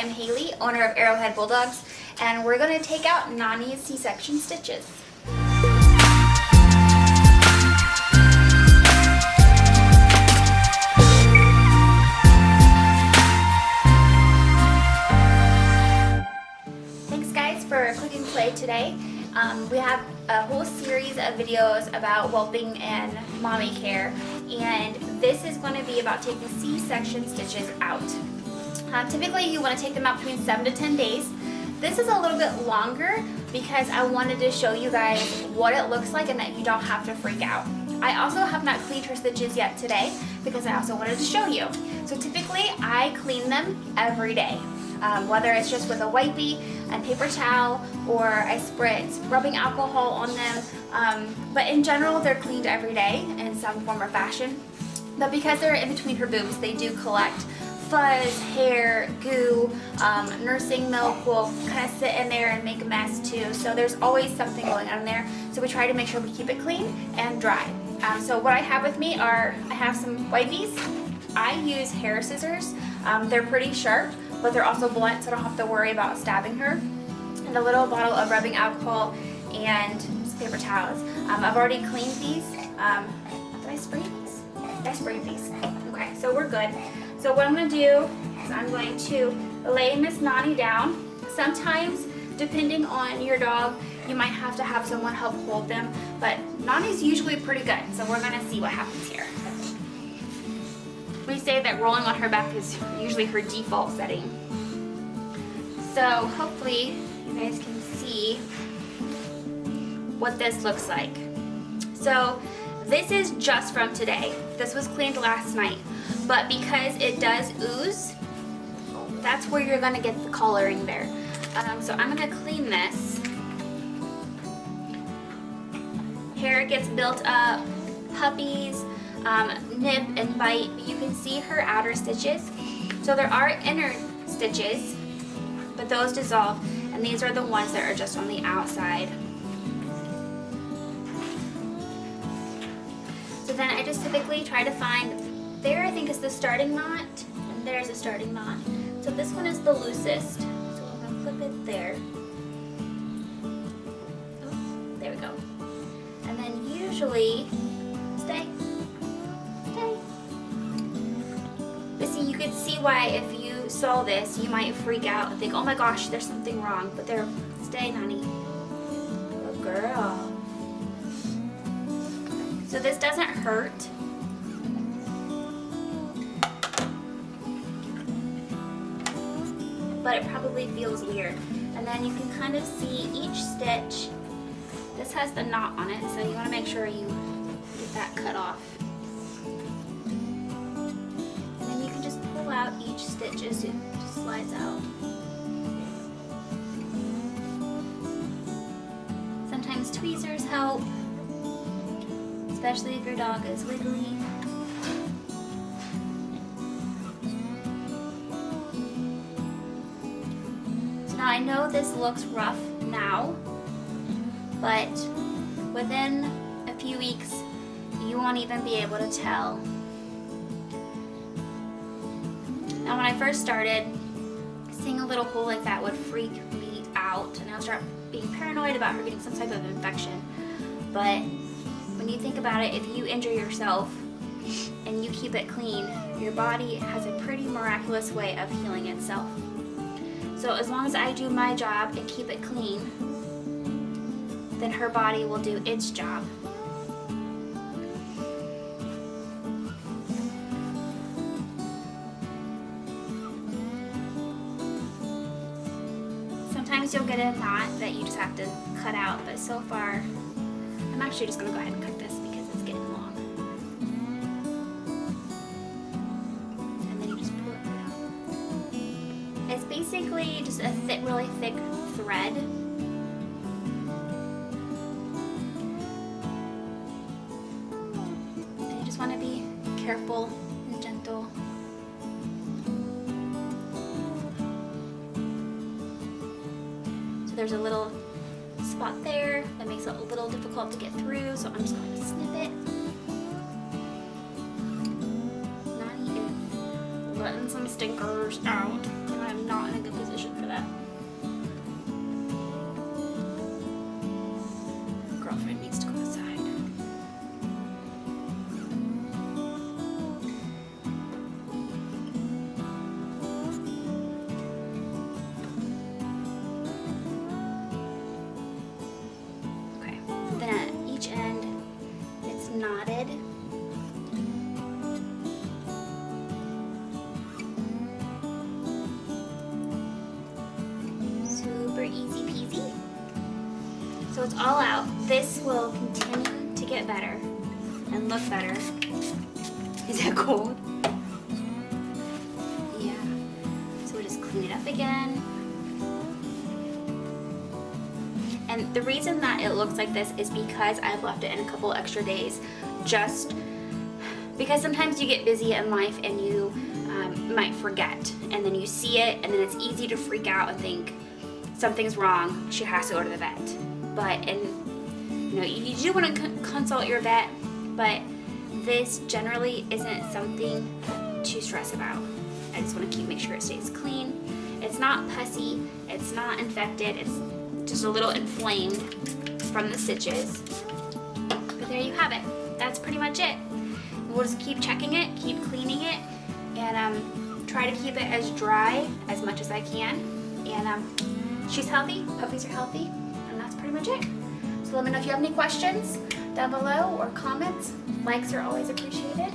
am Haley, owner of Arrowhead Bulldogs, and we're going to take out Nani's C-section stitches. Thanks guys for clicking play today. We have a whole series of videos about whelping and mommy care, and this is going to be about taking C-section stitches out. Typically you want to take them out between 7 to 10 days. This is a little bit longer because I wanted to show you guys what it looks like and that you don't have to freak out. I also have not cleaned her stitches yet today because I also wanted to show you. So typically I clean them every day, whether it's just with a wipey and paper towel, or I spritz rubbing alcohol on them, but in general they're cleaned every day in some form or fashion. But because they're in between her boobs, they do collect fuzz, hair, goo, nursing milk will kind of sit in there and make a mess too. So there's always something going on in there. So we try to make sure we keep it clean and dry. So what I have with me are, I have some wipies. I use hair scissors. They're pretty sharp, but they're also blunt, so I don't have to worry about stabbing her. And a little bottle of rubbing alcohol and some paper towels. I've already cleaned these. Did I spray these? I sprayed these. Okay, so we're good. So what I'm going to do is I'm going to lay Miss Nani down. Sometimes, depending on your dog, you might have to have someone help hold them, but Nani's usually pretty good, so we're going to see what happens here. We say that rolling on her back is usually her default setting. So hopefully you guys can see what this looks like. So this is just from today. This was cleaned last night. But because it does ooze, that's where you're going to get the coloring there. So I'm going to clean this. Hair gets built up, puppies nip and bite. You can see her outer stitches. So there are inner stitches, but those dissolve, and these are the ones that are just on the outside. So then I just typically try to find, there I think is the starting knot, and there's a starting knot. So this one is the loosest, so we're going to clip it there. Oh, there we go. And then usually, stay. But see, you could see why if you saw this, you might freak out and think, oh my gosh, there's something wrong. But there, stay, Nani. Good girl. So this doesn't hurt. But it probably feels weird. And then you can kind of see each stitch. This has the knot on it, so you want to make sure you get that cut off. And then you can just pull out each stitch as it just slides out. Sometimes tweezers help, especially if your dog is wiggly. Now I know this looks rough now, but within a few weeks you won't even be able to tell. Now when I first started, seeing a little hole like that would freak me out, and I'll start being paranoid about her getting some type of infection. But when you think about it, if you injure yourself and you keep it clean, your body has a pretty miraculous way of healing itself. So as long as I do my job and keep it clean, then her body will do its job. Sometimes you'll get a knot that you just have to cut out, but so far, I'm actually just going to go ahead and cut this because it's getting long. It's basically just a really thick thread. And you just want to be careful and gentle. So there's a little spot there that makes it a little difficult to get through, so I'm just going to snip it. Nani is letting some stinkers out, and I'm not in a good So it's all out. This will continue to get better and look better. Is that cold? Yeah. So we'll just clean it up again. And the reason that it looks like this is because I've left it in a couple extra days, just because sometimes you get busy in life and you might forget, and then you see it and then it's easy to freak out and think something's wrong, she has to go to the vet. But, and you know, you do want to consult your vet, but this generally isn't something to stress about. I just want to make sure it stays clean. It's not pussy, it's not infected, it's just a little inflamed from the stitches. But there you have it. That's pretty much it. We'll just keep checking it, keep cleaning it, and try to keep it as dry as much as I can. And she's healthy, puppies are healthy, and that's pretty much it. So let me know if you have any questions down below or comments. Likes are always appreciated.